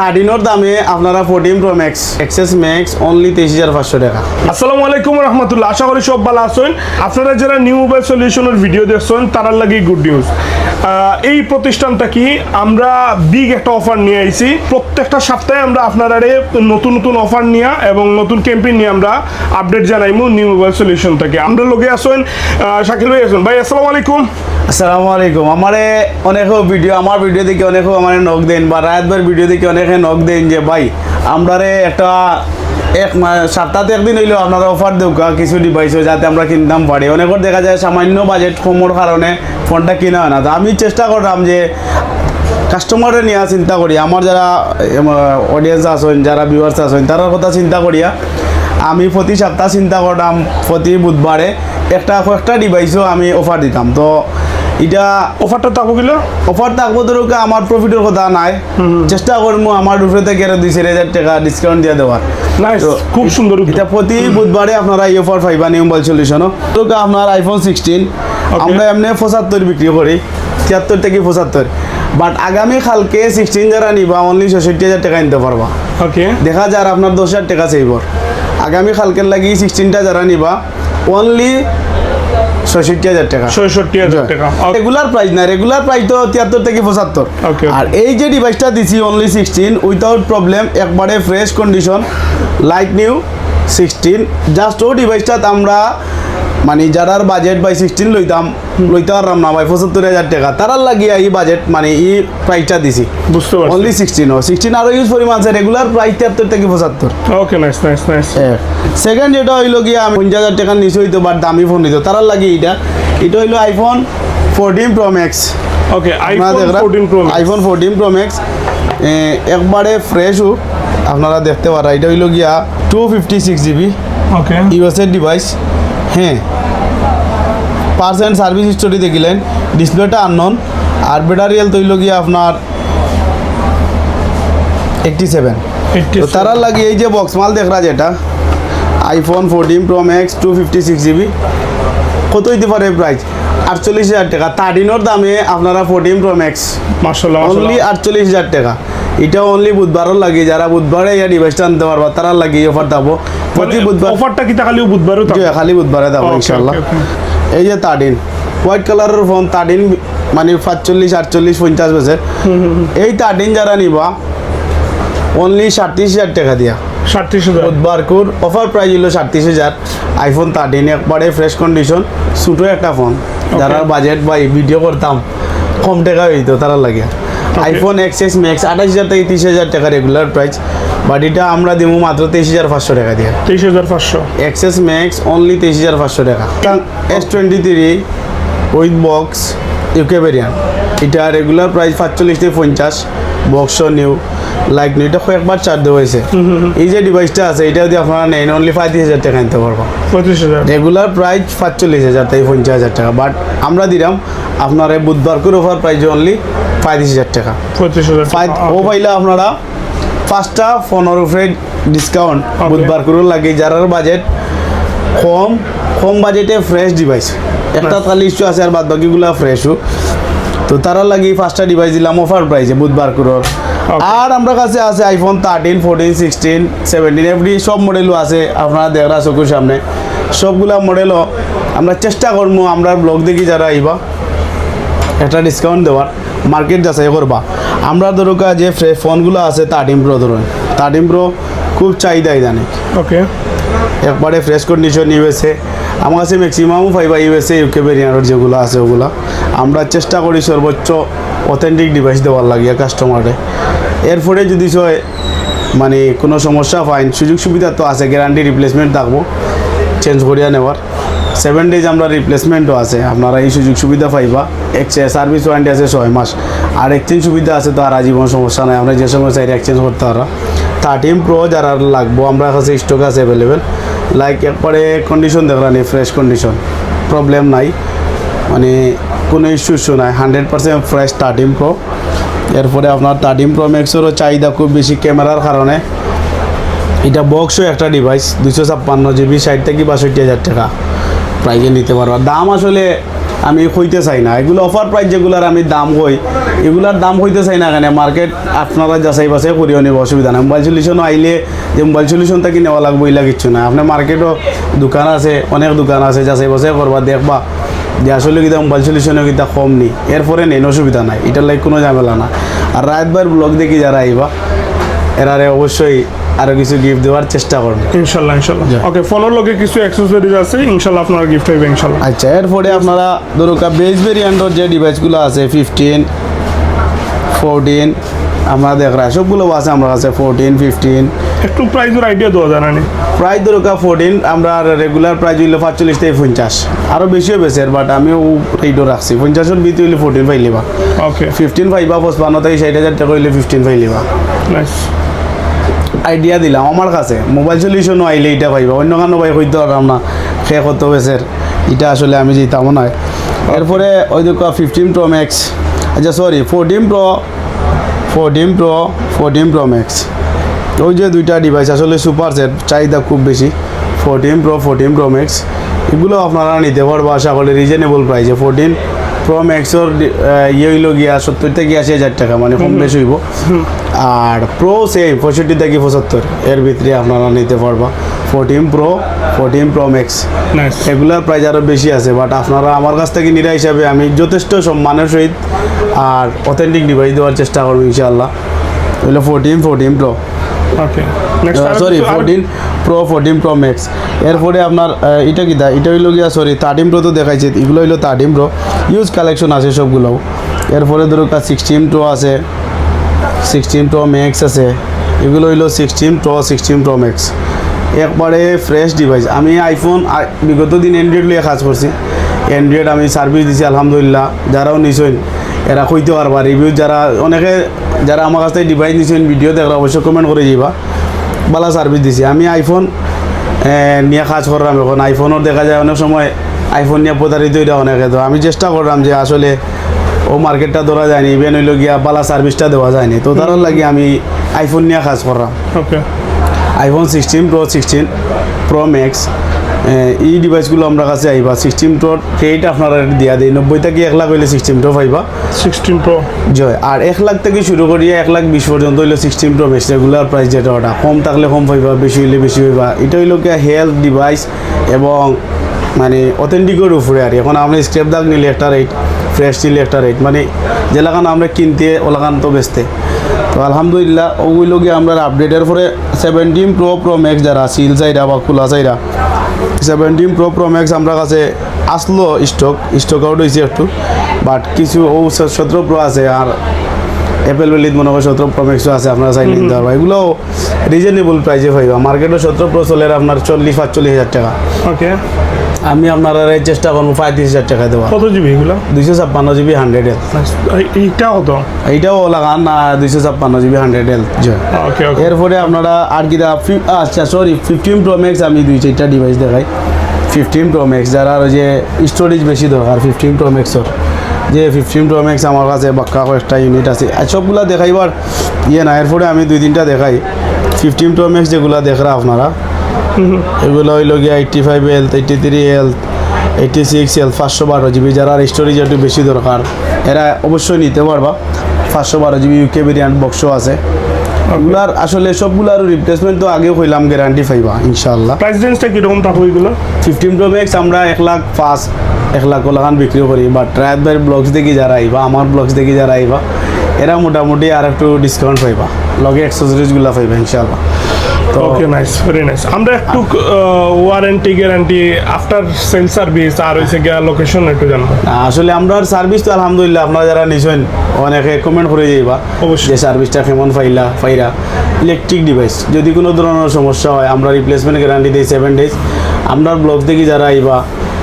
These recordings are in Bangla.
13 দামে আপনারা 14 pro max XS max only 23,500 টাকা। আসসালামু আলাইকুম রহমতুল্লাহ, আশা করি সব ভালো আছেন। আপনারা যারা নিউ মোবাইল সলিউশনের ভিডিও দেখছেন তারার লাগি গুড নিউজ। এই প্রতিষ্ঠানটা কি আমরা বিগ একটা অফার নিয়ে আইছি। প্রত্যেকটা সপ্তাহে আমরা আপনারা নতুন নতুন অফার নিয়ে এবং নতুন ক্যাম্পেইন নিয়ে আমরা আপডেট জানাইমু নিউ মোবাইল সলিউশন থেকে। আমরা লোকে আছেন শাকিল ভাই আছেন। ভাই আসসালামু আলাইকুম। আসসালামু আলাইকুম। আমারে অনেকে ভিডিও আমার ভিডিও দেখে অনেকে আমার নক দেন বা রাতবার ভিডিও দেখে অনেকে নক দেন যে ভাই আমরারে একটা সপ্তাহে একদিন হইলেও আপনারা অফার দেও কিছু ডিভাইস যাতে আমরা কিনতাম পারি। অনেকের দেখা যায় সামান্য বাজেট কমর কারণে ফোনটা কিনা হয় না। তো আমি চেষ্টা করলাম যে কাস্টমারে নিয়ে চিন্তা করি, আমার যারা অডিয়েন্স আছেন, যারা ভিউয়ার্স আছেন তার কথা চিন্তা করিয়া আমি প্রতি সপ্তাহ চিন্তা করতাম প্রতি বুধবারে কয়েকটা ডিভাইসও আমি অফার দিতাম। তো এটা অফারটা থাকবো কিলো অফার থাকবো ধরুক আমার প্রফিটের কথা নাই, চেষ্টা করবো আমার রুফে থেকে 2,000 টাকা ডিসকাউন্ট দিয়ে দেওয়ার। খুব সুন্দর। এটা প্রতি বুধবারে আপনারা এই অফার পাইবা নিউ মোবাইল সলিউশনও। তো আপনার আইফোন 16 আমরা এমনি 75 বিক্রি করি, 73 থেকে 75, বাট আগামী কালকে 16 যারা নিবা অনলি 66,000 টাকা নিতে পারবা। ওকে, দেখা যার আপনার 10,000 টাকা সেভর। আগামী কালকের লাগি 16টা যারা নিবা অনলি 66,000 টাকা। 66,000 টাকা রেগুলার প্রাইস না, রেগুলার প্রাইস তো 73 থেকে 75। আর এই যে ডিভাইসটা দিছি অনলি 16 উইথাউট প্রবলেম, একবারে fresh condition like new 16। Just ও ডিভাইসটা আমরা মানে যারার বাজেট বাই 16 লইতে পারলাম না ভাই 75,000 টাকা, তারার লাগিয়ে এই বাজেট মানে এই প্রাইসটা দিছি। বুঝতে পারছি। অনলি 16 আরো ইউজ পরিমাণ আছে, রেগুলার প্রাইস 73 থেকে 75। ওকে, নাইস নাইস নাইস। সেকেন্ড যেটা হইলো গিয়া 50,000 টাকার নিচে হইতো বাট দামি ফোন দিত, তারার লাগে এটা হইলো আইফোন 14 প্রো ম্যাক্স। ওকে, আইফোন 14 প্রো ম্যাক্স একবারে ফ্রেশও আপনারা দেখতে পারা। এটা হইলো গিয়া 256 GB ওকে ইউএসএর ডিভাইস। হ্যাঁ, পার্সেন্ট সার্ভিস হিস্টোরি দেখিলেন, ডিসপ্লেটা আননন, আর ব্যাটারি হেলথ হইল গিয়ে আপনার 87। তো তারার লাগে এই যে বক্স মাল দেখরা যেটা আইফোন 14 প্রো ম্যাক্স 256 GB কত হইতে পারে প্রাইস? 48,000 টাকা। 13 দামে আপনারা 14 প্রো ম্যাক্স মাশাআল্লাহ অনলি 48,000 টাকা। এটা অনলি বুধবারও লাগে, যারা বুধবারে এই ডিভাইসটা আনতে পারবা তারার লাগে এই অফার দেবো প্রতি বুধবার। অফারটা কি খালি বুধবারও থাকবে? খালি বুধবারে দেবো ইনশাআল্লাহ। এই যে 13 হোয়াইট কালারের ফোন 13 মানে 45, 48, 50 বছর। এই 13 যারা নিবা অনলি 37,000 টাকা দিয়া। 37,000 বুধবার কুর অফার প্রাইস হলো 37,000। আইফোন 13 একবারে ফ্রেশ কন্ডিশন, ছোটো একটা ফোন, যারা বাজেট বা ভিডিও করতাম কম টাকা হইতো তারা লাগে। আইফোন এক্সএস ম্যাক্স 28,000 থেকে 30,000 টাকা রেগুলার প্রাইস, বাট এটা আমরা দিব মাত্র 23,500 টাকা দিয়ে। 23,500 এক্সএস ম্যাক্স অনলি 23,500 টাকা। S23 with box UK variant, এটা রেগুলার প্রাইস 45 থেকে 50, বক্স নিউ লাইক নিউ। এটা কয়েকবার চার্জ দেওয়া হয়েছে। এই যে ডিভাইসটা আছে এটা যদি আপনারা নেন অনলি 35,000 টাকা নিতে পারবো। 35,000 রেগুলার প্রাইস 45,000 থেকে 50,000 টাকা, বাট আমরা দিলাম আপনার বুধবার করে অফার প্রাইস অনলি 35,000 টাকা। 35,000 ও পাইলে আপনারা 5টা ফোনের উপরে ডিসকাউন্ট বুধবার করে লাগে। যারা বাজেট কম বাজেটে ফ্রেশ ডিভাইস, একটা খালি ইস্যু আছে আর বাদ বাকিগুলো ফ্রেশও, তো তারা লাগে 5টা ডিভাইস দিলাম অফার প্রাইসে বুধবার করে। আর আমরা কাছে আছে আইফোন 13, 14, 16, 17 এভরি সব মডেলও আছে, আপনারা দেখরা চোখের সামনে সবগুলা মডেলও আমরা চেষ্টা করবো আমরা ব্লগ দেখি যারা আইবা একটা ডিসকাউন্ট দেওয়ার, মার্কেট যাচাই করবা। আমরা ধরুক যে ফোনগুলো আছে 13 প্রো ধরুন, 13 প্রো খুব চাহিদা ইদানে। ওকে, একবারে ফ্রেশ কন্ডিশন ইউএসএ আমার কাছে ম্যাক্সিমামও পাইবা ইউএসএ ইউকে ভেরিয়েন্টের যেগুলো আছে ওগুলো আমরা চেষ্টা করি সর্বোচ্চ অথেন্টিক ডিভাইস দেওয়ার লাগিয়ে কাস্টমারে। এরপরে যদি মানে কোনো সমস্যা পাইন সুযোগ সুবিধা তো আছে, গ্যারান্টি রিপ্লেসমেন্ট থাকবো চেঞ্জ করিয়া নেওয়ার। 7 days আমরা রিপ্লেসমেন্টও আছে, আপনারা এই সুযোগ সুবিধা পাইবা। সার্ভিস ওয়ারেন্টি আছে 6 মাস, আর এক্সচেঞ্জ সুবিধা আছে তো আর আজীবন সমস্যা নাই, আমরা যে সময় চাই এক্সচেঞ্জ করতে পারা। 13 প্রো যারা লাগবো আমরা কাছে স্টক আছে অ্যাভেলেবেল, লাইক একবারে কন্ডিশন দেখলাম ফ্রেশ কন্ডিশন, প্রবলেম নাই, মানে কোনো ইস্যু নাই, 100% ফ্রেশ 13 প্রো। এরপরে আপনার 13 প্রো ম্যাক্সেরও চাহিদা খুব বেশি ক্যামেরার কারণে। এটা বক্সও একটা ডিভাইস 256 GB 60 থেকে 62,000 টাকা প্রাইজে নিতে পারবা। দাম আসলে আমি হইতে চাই না। এগুলো অফার প্রাইস যেগুলোর আমি দাম কই এগুলার দাম হইতে চাই না, কেন মার্কেট আপনারা যাচাই বাছাই করিও নিব, অসুবিধা না। মোবাইল সলিউশনও আইলে যে মোবাইল সলিউশন থাকি নেওয়া লাগবো এলা কিচ্ছু না। আপনার মার্কেটও দোকান আছে, অনেক দোকান আছে, যাচাই বাছাই করবা, দেখবা যে আসলে কিতা মোবাইল সলিউশনে কিতা কম নি, এরপরে নেন, অসুবিধা নাই, এটার লাগে কোনো ঝামেলা না। আর রাতবার ব্লগ দেখি যারা আইবা এরারে অবশ্যই আরও কিছু গিফট দেওয়ার চেষ্টা করবেন ইনশাল্লাহ ইনশাল্লাহ। ওকে, ফোনের লগে কিছু অ্যাক্সেসরিজ আছে, ইনশাল্লাহ আপনার গিফট হইবে ইনশাল্লাহ। আচ্ছা, এরপরে আপনারা ধরুকা বেস ভেরিয়েন্টর যে ডিভাইসগুলো আছে 15, 14 আমরা দেখরা সবগুলো আছে আমার কাছে, 14, 15। একটু প্রাইসের আইডিয়া দেওয়া যায় না নি? প্রাইস ধরুকা 14 আমরা রেগুলার প্রাইস হইলে 45 থেকে 50, আরও বেশিও বেছে, বাট আমিও রেটও রাখছি 50-এর ভিতরে হইলে 14 পাইলিবা। ওকে, 15 পাইবা 55 থেকে 60,000 টাকা হইলে 15 পাইলিবা। নাইস। আইডিয়া দিলাম আমার কাছে, মোবাইল সলিউশনও আইলে এটা পাইবা, অন্য কারণে ভাই হইতে পারলাম না সে কত বেছের, এটা আসলে আমি যেতাম না। এরপরে ওই দেখো 15 Pro Max, আচ্ছা সরি 14 Pro Max, ওই যে দুইটা ডিভাইস আসলে সুপার সেট, চাহিদা খুব বেশি। 14 Pro Max এগুলো আপনারা নিতে পারবো আশা করি রিজনেবল প্রাইসে। 14 Pro Maxর ইয়ে হইল গিয়া 70 থেকে 80,000 টাকা, মানে কম বেশি হইব। আর প্রো সেম 65 থেকে 75 এর ভিতরে আপনারা নিতে পারবা। 14 Pro Max নাইস। এগুলার প্রাইস আরও বেশি আছে, বাট আপনারা আমার কাছ থেকে নিরা হিসাবে আমি যথেষ্ট সম্মানের সহিত আর অথেন্টিক ডিভাইস দেওয়ার চেষ্টা করবো ইনশাআল্লাহ। হইলো 14 Pro, ওকে, নেক্সট সরি 14 Pro Max। এরপরে আপনার এটা কি এটা হইলো গিয়া সরি 13 Pro তো দেখাইছে, এগুলো হইলো 13 Pro, ইউজ কালেকশন আছে সবগুলো। এরপরে ধরো 16 Pro আছে, 16 Pro Max আছে, এগুলো হইলো 16 Pro Max, একবারে ফ্রেশ ডিভাইস। আমি আইফোন বিগত দিন অ্যান্ড্রয়েড লিয়ে কাজ করছি, অ্যান্ড্রয়েড আমি সার্ভিস দিছি আলহামদুলিল্লাহ। যারাও নিছেন এরা কইতে পারবা রিভিউ, যারা অনেকে যারা আমার কাছ থেকে ডিভাইস নিছেন ভিডিও দেখরা অবশ্যই কমেন্ট করে যাবা, ভালো সার্ভিস দিছি। আমি আইফোন নিয়ে কাজ করলাম, এখন আইফোনের দেখা যায় অনেক সময় আইফোন নিয়ে প্রতারিত হইরা অনেকে, তো আমি চেষ্টা করলাম যে আসলে ও মার্কেটটা ধরা যায়নি, ইভেন হইল গিয়া বালা সার্ভিসটা দেওয়া যায়নি, তো তার লাগে আমি আইফোন নিয়ে কাজ করলাম। ওকে, আইফোন 16 Pro Max এই ডিভাইসগুলো আমরা কাছে আইবা। 16 Pro রেট আপনারা দিয়া দেয় 90 থেকে 1 লাখ হইলে 16 Pro পাইবা 16 Pro জয়। আর 1 লাখ থেকে শুরু করিয়া 1,20,000 পর্যন্ত হইলো 16 Pro Max রেগুলার প্রাইস, যেটা ওটা কম থাকলে কম পাইবা, বেশি হইলে বেশি হইবা। এটা হইলো কি হেলথ ডিভাইস এবং মানে অথেন্টিকের উপরে। আর এখন আমরা স্ক্র্যাপ দাগ নিলে একটা রেট, ফ্রেশ নিলে একটা রেট, মানে যেলাখান আমরা কিনতে ওলাখান তো বেচতে। তো আলহামদুলিল্লাহ ওগুলো গিয়ে আমরা আপডেটের পরে 17 Pro Max যারা সিল চাইরা বা খোলা চাইরা 17 Pro Max আমরা কাছে আসলো স্টক আউট হয়েছে একটু, বাট কিছু 17 Pro আছে। আর অ্যাপেল ভ্যালিত মনে হয় 17 Pro Maxও আছে, আপনারা চাইলে নিতে পারবা। এগুলো রিজনেবল প্রাইসে পাইবা, মার্কেটে 17 Pro চলে আপনার 40-45,000 টাকা। ওকে, আমি আপনারা চেষ্টা করবো 35,000 টাকা দেওয়া। কত জিবি এগুলো? 256 জিবি 100L। এইটা কত? এইটাও লাগান না 256 জিবি 100L। ওকে ওকে, এরপরে আপনারা আর কি আচ্ছা সরি 15 Pro Max আমি 2-4টা ডিভাইস দেখাই। 15 Pro Max যারা ওই যে স্টোরেজ বেশি দরকার 15 Pro Maxর, যে 15 Pro Max আমার কাছে বাক্কা কয়েকটা ইউনিট আছে, আর সবগুলা দেখাইবার ইয়ে না। এরপরে আমি 2-3টা দেখাই 15 Pro Max যেগুলা দেখরা আপনারা, এগুলো হইল গিয়া 85L, 83L, 86L, 512 জিবি। যারা স্টোরেজ একটু বেশি দরকার এরা অবশ্যই নিতে পারবা। 512 জিবি UK ভেরিয়েন্ট বক্সও আছে। এগুলার আসলে সবগুলার রিপ্লেসমেন্ট তো আগেও হইলাম, গ্যারান্টি পাইবা ইনশাআল্লাহ। প্রাইস রেঞ্জটা কিরকম থাকবে এগুলো? 15 Pro Max আমরা 1,05,000 1 লাখ ওলাখান বিক্রি করি, বাট রায়াত ভাইয়ের ব্লগস দেখি যারা আইবা, আমার ব্লগস দেখি যারা আইবা, এরা মোটামুটি আর একটু ডিসকাউন্ট পাইবা, লগে অ্যাক্সেসরিজগুলো পাইবা ইনশাআল্লাহ। তো ওকে, নাইস, ভেরি নাইস। আমরা একটু warranty guarantee after sale service আর হইছে গিয়া লোকেশন একটু জানবো। আসলে আমরা সার্ভিস তো আলহামদুলিল্লাহ আপনারা যারা নিছেন অনেকে কমেন্ট করে যাইবা অবশ্যই। যে সার্ভিসটা কেমন পাইরা। ইলেকট্রিক ডিভাইস যদি কোনো ধরনের সমস্যা হয় আমরা রিপ্লেসমেন্ট গ্যারান্টি দিই 7 days। আপনার ব্লগ থেকে যারা আইবা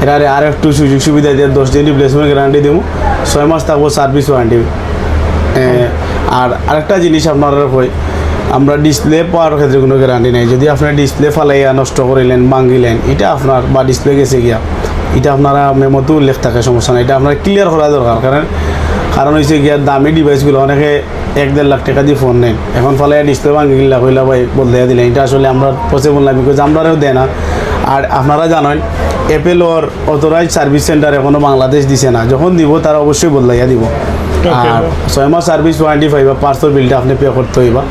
এরা আর একটু সুযোগ সুবিধা দিয়ে 10 দিন রিপ্লেসমেন্ট গ্যারান্টি দেবো, 6 মাস থাকবো সার্ভিস ওয়ারেন্টি। আর আরেকটা জিনিস আপনারা হয়, আমরা ডিসপ্লে পাওয়ার ক্ষেত্রে কোনো গ্যারান্টি নেই। যদি আপনার ডিসপ্লে ফালাইয়া নষ্ট করিলেন, ভাঙিলেন, এটা আপনার বা ডিসপ্লে গেছে গিয়া, এটা আপনারা মেমোতেও উল্লেখ থাকে, সমস্যা নেই। এটা আপনার ক্লিয়ার করা দরকার, কারণ হচ্ছে গিয়া দামি ডিভাইসগুলো অনেকে 1-1.5 লাখ টাকা দিয়ে ফোন নেন, এখন ফালাইয়া ডিসপ্লে ভাঙি গিলা হইলা ভাই বদলে দিলেন, এটা আসলে আমরা পসিবল না, বিকজ আমরাও দেয় না। আর আপনারা জানেন অ্যাপেলর অথরাইজ সার্ভিস সেন্টার এখনো বাংলাদেশ দিছে না, যখন দিব তারা অবশ্যই বদলাইয়া দিব। আর 6 মাস সার্ভিস ওয়ারেন্টি পাইবা, পার্সেল বিলটা আপনি পে করতে হইবা।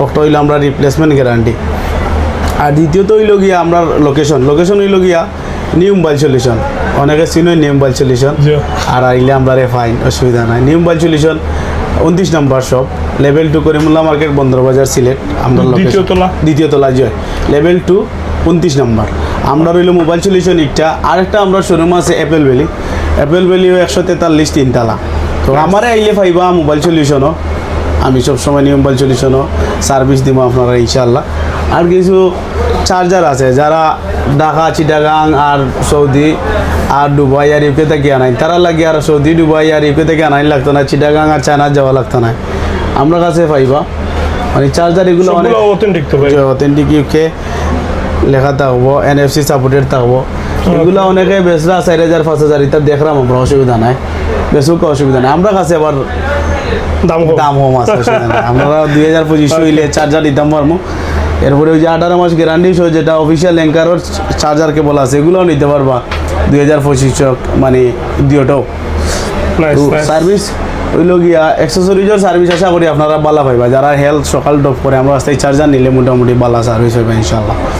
একটা হইলো আমরা রিপ্লেসমেন্ট গ্যারান্টি। আর দ্বিতীয়ত হইল গিয়া আমরা লোকেশন হইল গিয়া নিউ মোবাইল সলিউশন, অনেকে চিনো নিউ মোবাইল সলিউশন। জি। আর আইলে আমরা ফাইন, অসুবিধা নাই। New mobile solution 29 number shop, level 2 Karimullah market, Bondorbazar, Sylhet. আমরা দ্বিতীয় তলা জয়, লেভেল 2 29 নম্বর। আমরা রইল মোবাইল সলিউশন একটা। আরেকটা আমরা শোরুম আছে অ্যাপেল ভ্যালিও 143 3 তালা। তো আমারে আইলে পাইবা মোবাইল সলিউশনও। আমি সবসময় নিউ মোবাইল সলিউশনও সার্ভিস দিব আপনারা ইনশাআল্লাহ। আর কিছু চার্জার আছে যারা ঢাকা, চিটাগাং আর সৌদি আর দুবাই আর ইউকে থেকে আনাই, তারা লাগে আর সৌদি, দুবাই আর ইউকে থেকে আনাই লাগতো না, চিটাগাং আর চায়না যাওয়া লাগতো না। আমরা কাছে পাইবা মানে চার্জার এগুলো অনেক অথেন্টিক তো ভাই, অথেন্টিক ইউকে লেখা থাকবো, NFC সাপোর্টেড থাকবো। এগুলো অনেকে বেচরা 4000 5000 এটা দেখলাম, আমরা অসুবিধা নাই, বেশুক অসুবিধা নাই। আমরা কাছে আবার দাম কম আছে, অসুবিধা নাই। আমরা 2025 হইলে চার্জার দিতাম পারবো। এরপরে ওই যে 18 মাস গ্যারান্টি সহ যেটা অফিসিয়াল অ্যাঙ্কারের চার্জার কেবল আছে, এগুলোও নিতে পারবা 2025 মানে দুটোও। সার্ভিস হইল গিয়া অ্যাক্সেসরিজের সার্ভিস আশা করি আপনারা বালা পাইবা। যারা হেলথ সকাল ডপ করে আমরা রাস্তায় চার্জার নিলে মোটামুটি বালা সার্ভিস হইবা ইনশাল্লাহ।